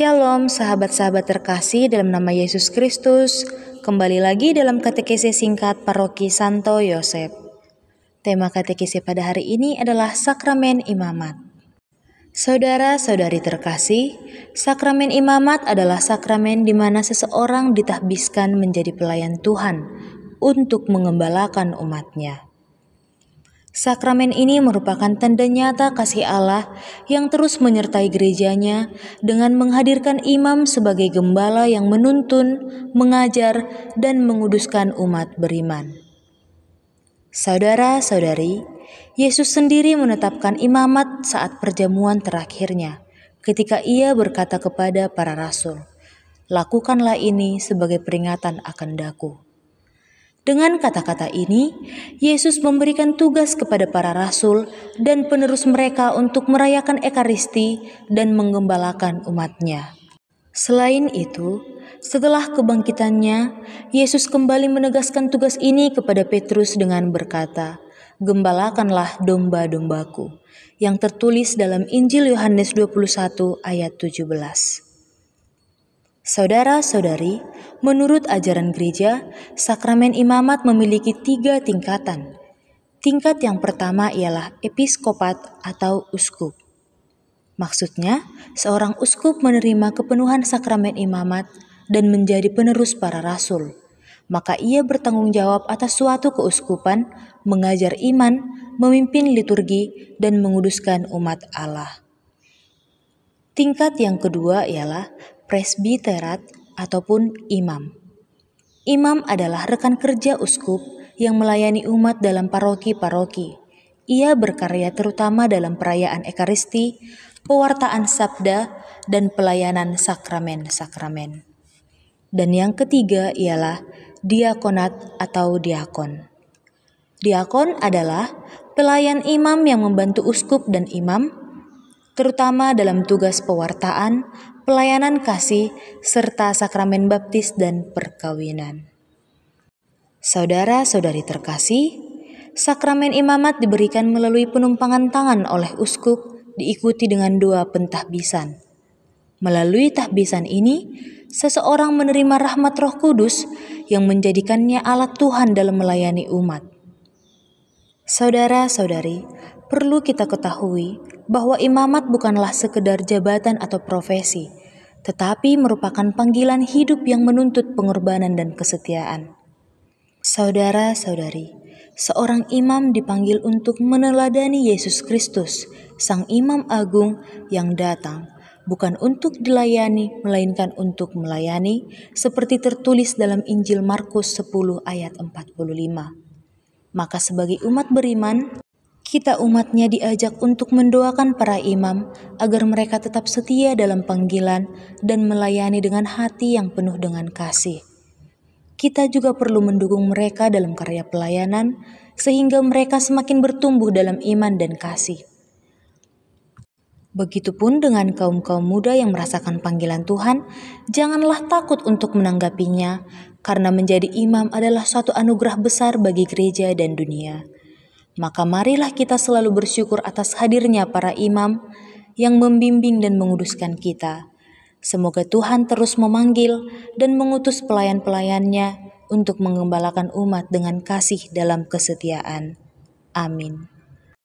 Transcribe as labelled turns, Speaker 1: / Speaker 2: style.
Speaker 1: Shalom sahabat-sahabat terkasih dalam nama Yesus Kristus. Kembali lagi dalam katekese singkat Paroki Santo Yosef. Tema katekese pada hari ini adalah Sakramen Imamat. Saudara-saudari terkasih, sakramen imamat adalah sakramen di mana seseorang ditahbiskan menjadi pelayan Tuhan untuk mengembalakan umatnya. Sakramen ini merupakan tanda nyata kasih Allah yang terus menyertai gerejanya dengan menghadirkan imam sebagai gembala yang menuntun, mengajar, dan menguduskan umat beriman. Saudara-saudari, Yesus sendiri menetapkan imamat saat perjamuan terakhirnya, ketika ia berkata kepada para rasul, "Lakukanlah ini sebagai peringatan akan daku." Dengan kata-kata ini, Yesus memberikan tugas kepada para rasul dan penerus mereka untuk merayakan Ekaristi dan menggembalakan umatnya. Selain itu, setelah kebangkitannya, Yesus kembali menegaskan tugas ini kepada Petrus dengan berkata, "Gembalakanlah domba-dombaku," yang tertulis dalam Injil Yohanes 21 ayat 17. Saudara-saudari, menurut ajaran gereja, sakramen imamat memiliki 3 tingkatan. Tingkat yang pertama ialah episkopat atau uskup. Maksudnya, seorang uskup menerima kepenuhan sakramen imamat dan menjadi penerus para rasul. Maka ia bertanggung jawab atas suatu keuskupan, mengajar iman, memimpin liturgi, dan menguduskan umat Allah. Tingkat yang kedua ialah presbiterat ataupun imam. Imam adalah rekan kerja uskup yang melayani umat dalam paroki-paroki. Ia berkarya terutama dalam perayaan Ekaristi, pewartaan sabda, dan pelayanan sakramen-sakramen. Dan yang ketiga ialah diakonat atau diakon. Diakon adalah pelayan imam yang membantu uskup dan imam, terutama dalam tugas pewartaan, pelayanan kasih, serta sakramen baptis dan perkawinan. Saudara-saudari terkasih, sakramen imamat diberikan melalui penumpangan tangan oleh uskup, diikuti dengan 2 pentahbisan. Melalui tahbisan ini, seseorang menerima rahmat Roh Kudus yang menjadikannya alat Tuhan dalam melayani umat. Saudara-saudari, perlu kita ketahui bahwa imamat bukanlah sekedar jabatan atau profesi, tetapi merupakan panggilan hidup yang menuntut pengorbanan dan kesetiaan. Saudara-saudari, seorang imam dipanggil untuk meneladani Yesus Kristus, Sang Imam Agung yang datang, bukan untuk dilayani, melainkan untuk melayani, seperti tertulis dalam Injil Markus 10 ayat 45. Maka sebagai umat beriman, kita umatnya diajak untuk mendoakan para imam agar mereka tetap setia dalam panggilan dan melayani dengan hati yang penuh dengan kasih. Kita juga perlu mendukung mereka dalam karya pelayanan sehingga mereka semakin bertumbuh dalam iman dan kasih. Begitupun dengan kaum-kaum muda yang merasakan panggilan Tuhan, janganlah takut untuk menanggapinya, karena menjadi imam adalah suatu anugerah besar bagi gereja dan dunia. Maka marilah kita selalu bersyukur atas hadirnya para imam yang membimbing dan menguduskan kita. Semoga Tuhan terus memanggil dan mengutus pelayan-pelayannya untuk mengembalakan umat dengan kasih dalam kesetiaan. Amin.